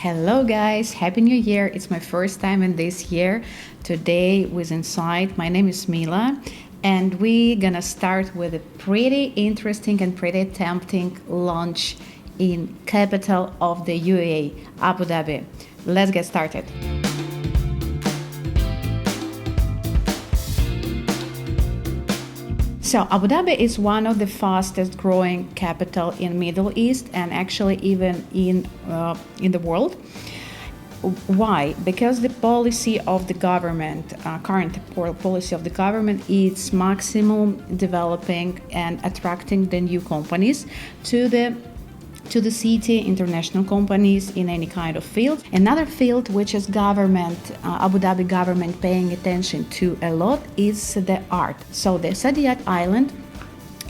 Hello guys, Happy New Year. It's my first time in this year. Today with Insight. My name is Mila and we're gonna start with a pretty interesting and pretty tempting launch in capital of the UAE, Abu Dhabi. Let's get started. So Abu Dhabi is one of the fastest growing capital in Middle East and actually even in the world. Why? Because the policy of the government, current policy of the government, is maximum developing and attracting the new companies to the city, international companies in any kind of field. Another field which is government, Abu Dhabi government paying attention to a lot is the art. So the Saadiyat Island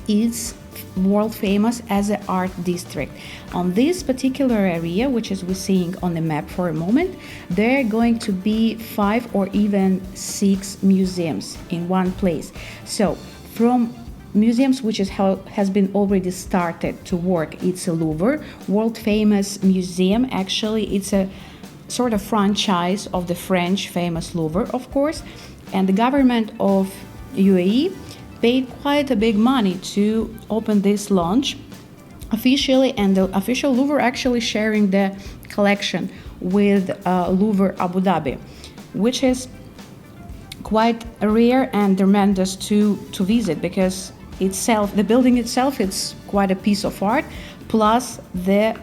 is world famous as an art district. On this particular area, which is we're seeing on the map for a moment, there are going to be 5 or even 6 museums in one place. So from museums which has been already started to work, it's a Louvre, world famous museum. Actually, it's a sort of franchise of the French famous Louvre, of course, and the government of UAE paid quite a big money to open this launch officially, and the official Louvre actually sharing the collection with Louvre Abu Dhabi, which is quite rare and tremendous to visit, because the building itself, it's quite a piece of art, plus the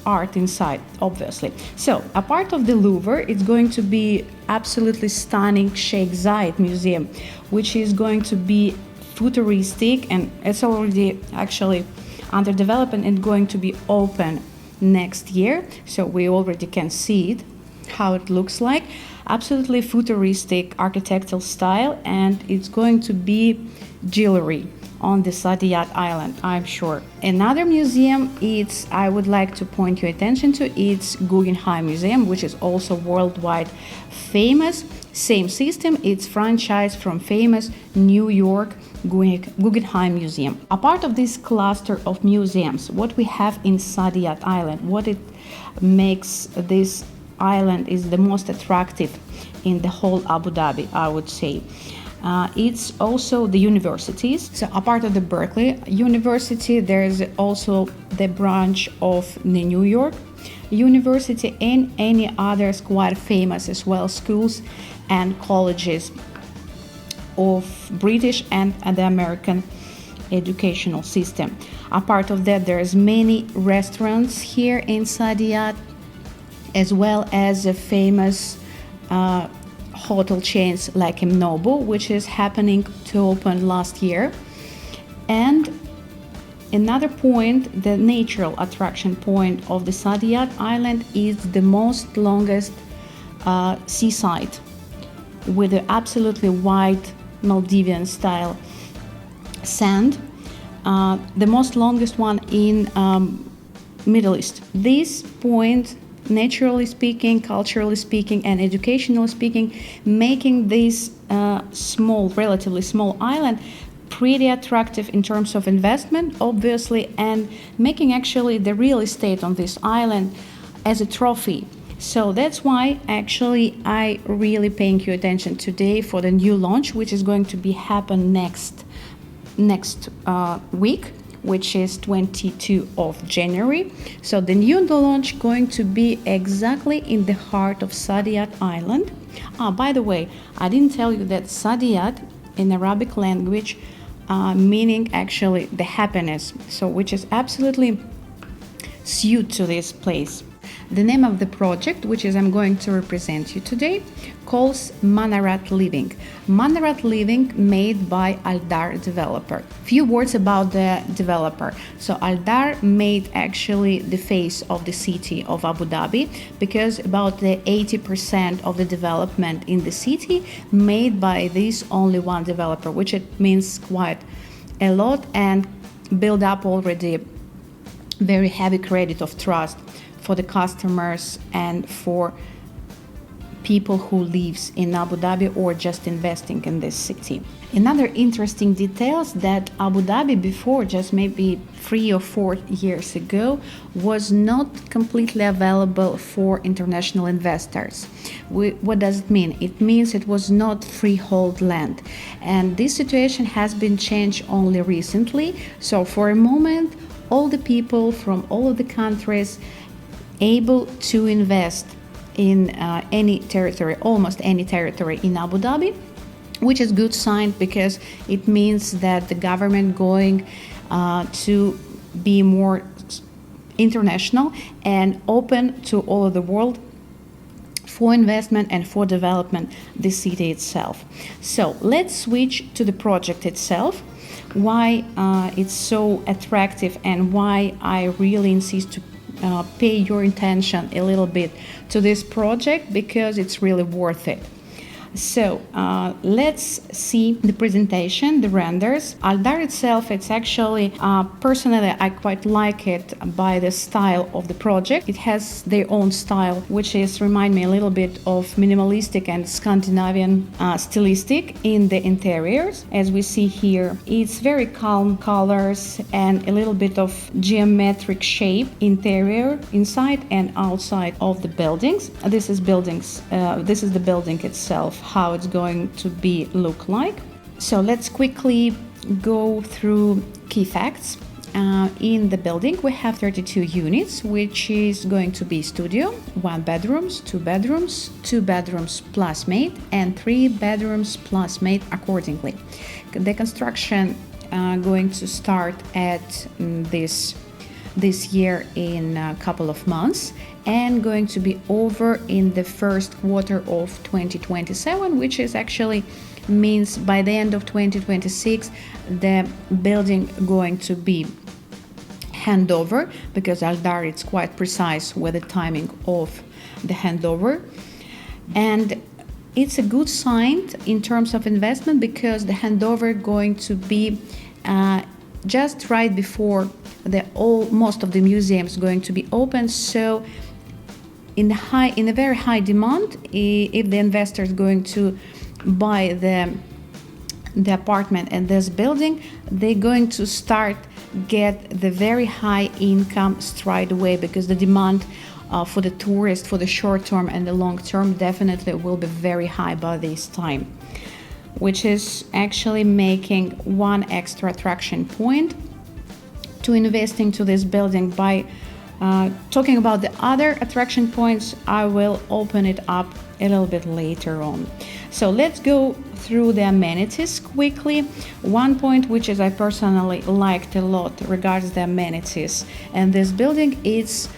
art inside, obviously. So a part of the Louvre, it's going to be absolutely stunning Sheikh Zayed Museum, which is going to be futuristic, and it's already actually under development and going to be open next year. So we already can see it, how it looks like. Absolutely futuristic architectural style, and it's going to be jewelry on the Saadiyat Island, I'm sure. Another museum I would like to point your attention to, it's Guggenheim Museum, which is also worldwide famous. Same system, it's franchise from famous New York Guggenheim Museum. A part of this cluster of museums, what we have in Saadiyat Island, what it makes this island is the most attractive in the whole Abu Dhabi, I would say. It's also the universities. So a part of the Berkeley University, there's also the branch of the New York University, and any others quite famous as well, schools and colleges of British and the American educational system. A part of that, there's many restaurants here in Saadiyat, as well as a famous hotel chains like Nobu, which is happening to open last year. And another point, the natural attraction point of the Saadiyat Island, is the most longest seaside with the absolutely white Maldivian style sand, the most longest one in Middle East. This point, naturally speaking, culturally speaking, and educationally speaking, making this relatively small island pretty attractive in terms of investment, obviously, and making actually the real estate on this island as a trophy. So that's why actually I really paying you attention today for the new launch, which is going to be happen next week, which is 22 of January. So the new launch going to be exactly in the heart of Saadiyat Island. By the way, I didn't tell you that Saadiyat in Arabic language meaning actually the happiness, so which is absolutely suited to this place. The name of the project, which is I'm going to represent you today, calls Manarat Living. Manarat Living, made by Aldar developer. Few words about the developer. So Aldar made actually the face of the city of Abu Dhabi, because about the 80% of the development in the city made by this only one developer, which it means quite a lot, and build up already very heavy credit of trust for the customers and for people who lives in Abu Dhabi or just investing in this city. Another interesting details that Abu Dhabi before, just maybe 3 or 4 years ago, was not completely available for international investors. What does it mean? It means it was not freehold land. And this situation has been changed only recently. So for a moment, all the people from all of the countries able to invest in any territory, almost any territory in Abu Dhabi, which is good sign because it means that the government going to be more international and open to all of the world for investment and for development the city itself. So let's switch to the project itself, why it's so attractive and why I really insist to pay your attention a little bit to this project because it's really worth it. So let's see the presentation, the renders. Aldar itself, it's actually, personally, I quite like it by the style of the project. It has their own style, which is remind me a little bit of minimalistic and Scandinavian stylistic in the interiors. As we see here, it's very calm colors and a little bit of geometric shape interior, inside and outside of the buildings. This is the building itself, how it's going to be look like. So let's quickly go through key facts. In the building we have 32 units, which is going to be studio, 1 bedrooms, 2 bedrooms, 2 bedrooms plus maid, and 3 bedrooms plus maid accordingly. The construction going to start at this year in a couple of months and going to be over in the first quarter of 2027, which is actually means by the end of 2026 the building going to be handover, because Aldar is quite precise with the timing of the handover. And it's a good sign in terms of investment because the handover going to be just right before most of the museums going to be open. So in a very high demand, if the investor is going to buy the apartment in this building, they're going to start get the very high income straight away, because the demand for the tourist for the short term and the long term definitely will be very high by this time, which is actually making one extra attraction point to invest into this building. By talking about the other attraction points, I will open it up a little bit later on. So let's go through the amenities quickly. One point which is I personally liked a lot regards the amenities and this building is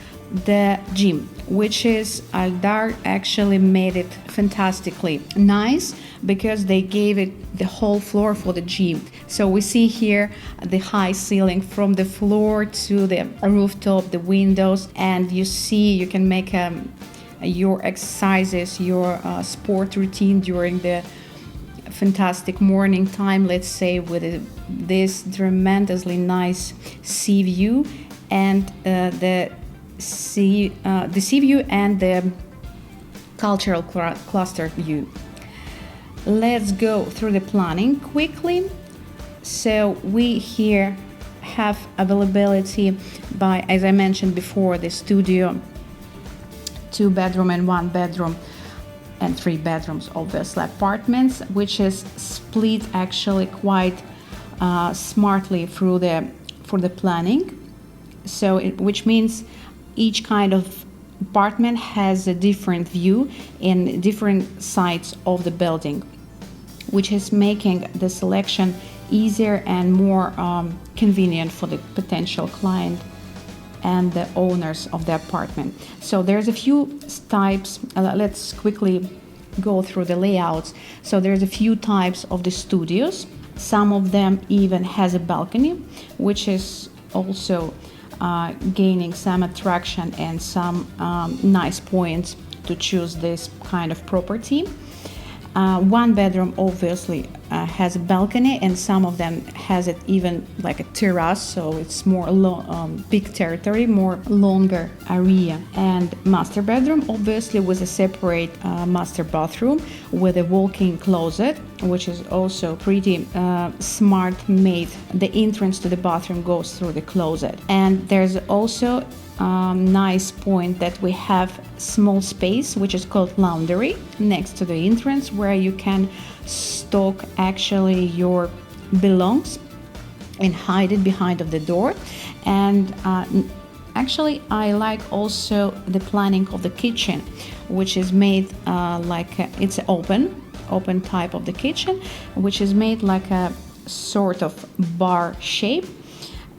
the gym, which is Aldar actually made it fantastically nice because they gave it the whole floor for the gym. So we see here the high ceiling from the floor to the rooftop, the windows, and you can make your exercises, your sport routine during the fantastic morning time, let's say, with this tremendously nice sea view and the sea view and the cultural cluster view. Let's go through the planning quickly. So we here have availability by, as I mentioned before, the studio, 2 bedroom and 1 bedroom and 3 bedrooms, obviously apartments, which is split actually quite smartly for the planning. So which means each kind of apartment has a different view in different sides of the building, which is making the selection easier and more convenient for the potential client and the owners of the apartment. So there's a few types. Let's quickly go through the layouts. So there's a few types of the studios. Some of them even has a balcony, which is also gaining some attraction and some nice points to choose this kind of property. 1 bedroom obviously has a balcony, and some of them has it even like a terrace, so it's more big territory, more longer area. And master bedroom, obviously, with a separate master bathroom with a walk-in closet, which is also pretty smart made. The entrance to the bathroom goes through the closet. And there's also nice point that we have small space which is called laundry next to the entrance, where you can stock actually your belongings and hide it behind of the door. And actually I like also the planning of the kitchen, which is made it's open type of the kitchen, which is made like a sort of bar shape.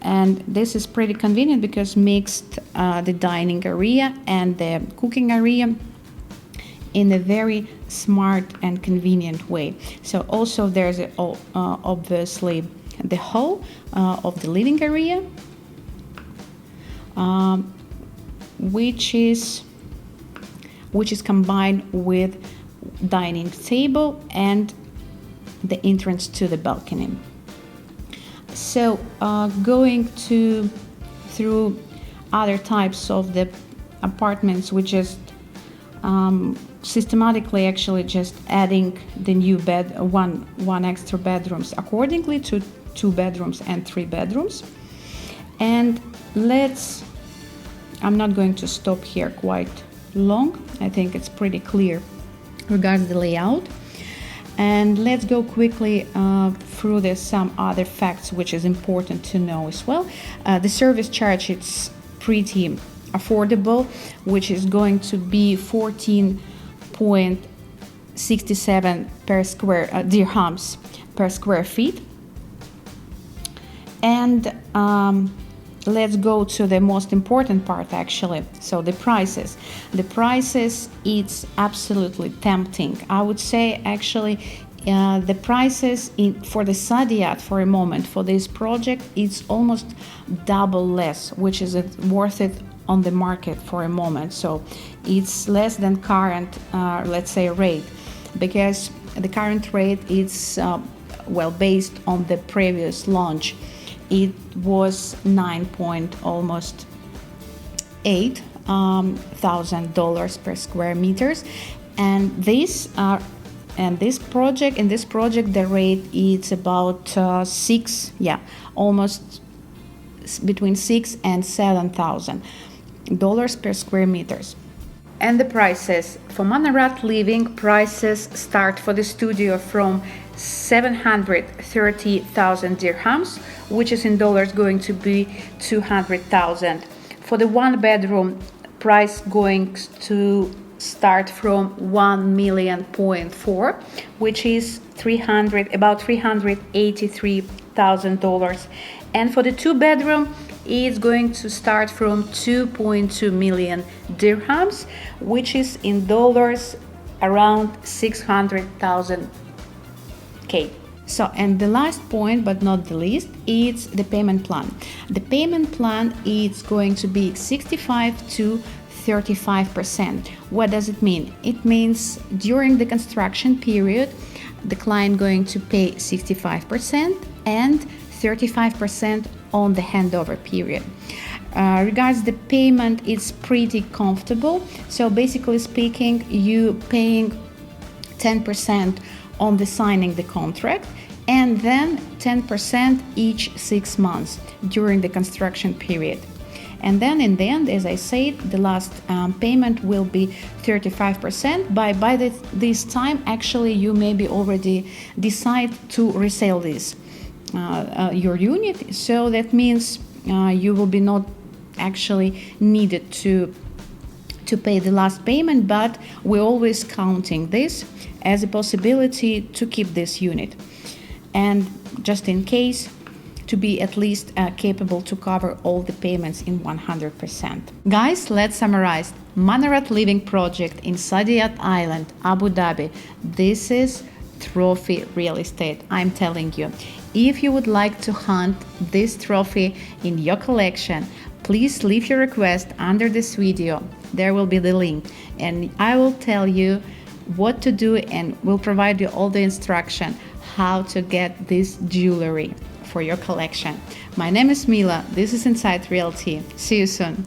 And this is pretty convenient because mixed the dining area and the cooking area in a very smart and convenient way. So also there's obviously the hall of the living area, which is combined with dining table and the entrance to the balcony. So going through other types of the apartments, we just systematically actually just adding the new one extra bedrooms accordingly to 2 bedrooms and 3 bedrooms. And I'm not going to stop here quite long. I think it's pretty clear regarding the layout. And let's go quickly through some other facts which is important to know as well. The service charge, it's pretty affordable, which is going to be 14.67 per square dirhams per square feet. And let's go to the most important part actually. So the prices. The prices, it's absolutely tempting. I would say actually the prices for the Saadiyat for a moment for this project, it's almost double less, which is worth it on the market for a moment. So it's less than current let's say rate, because the current rate is based on the previous launch. It was almost $8,000 per square meters, and this project the rate is about almost between $6,000 and $7,000 per square meters. And the prices for Manarat Living, prices start for the studio from 730,000 dirhams, which is in dollars going to be 200,000. For the 1 bedroom, price going to start from 1.4 million, which is about $383,000. And for the 2 bedroom, it's going to start from 2.2 million dirhams, which is in dollars around 600,000 K. So, and the last point, but not the least, it's the payment plan. The payment plan is going to be 65 to 35%. What does it mean? It means during the construction period, the client going to pay 65% and 35% on the handover period. Regards the payment, it's pretty comfortable. So basically speaking, you paying 10% on the signing the contract, and then 10% each 6 months during the construction period. And then in the end, as I said, the last payment will be 35%. By this time, actually, you maybe already decide to resell this your unit. So that means you will be not actually needed to pay the last payment, but we're always counting this as a possibility to keep this unit, and just in case to be at least capable to cover all the payments in 100%. Guys, let's summarize. Manarat Living project in Saadiyat Island, Abu Dhabi. This is trophy real estate, I'm telling you. If you would like to hunt this trophy in your collection, please leave your request under this video. There will be the link, and I will tell you what to do and will provide you all the instruction how to get this jewelry for your collection. My name is Mila. This is Inside Realty. See you soon.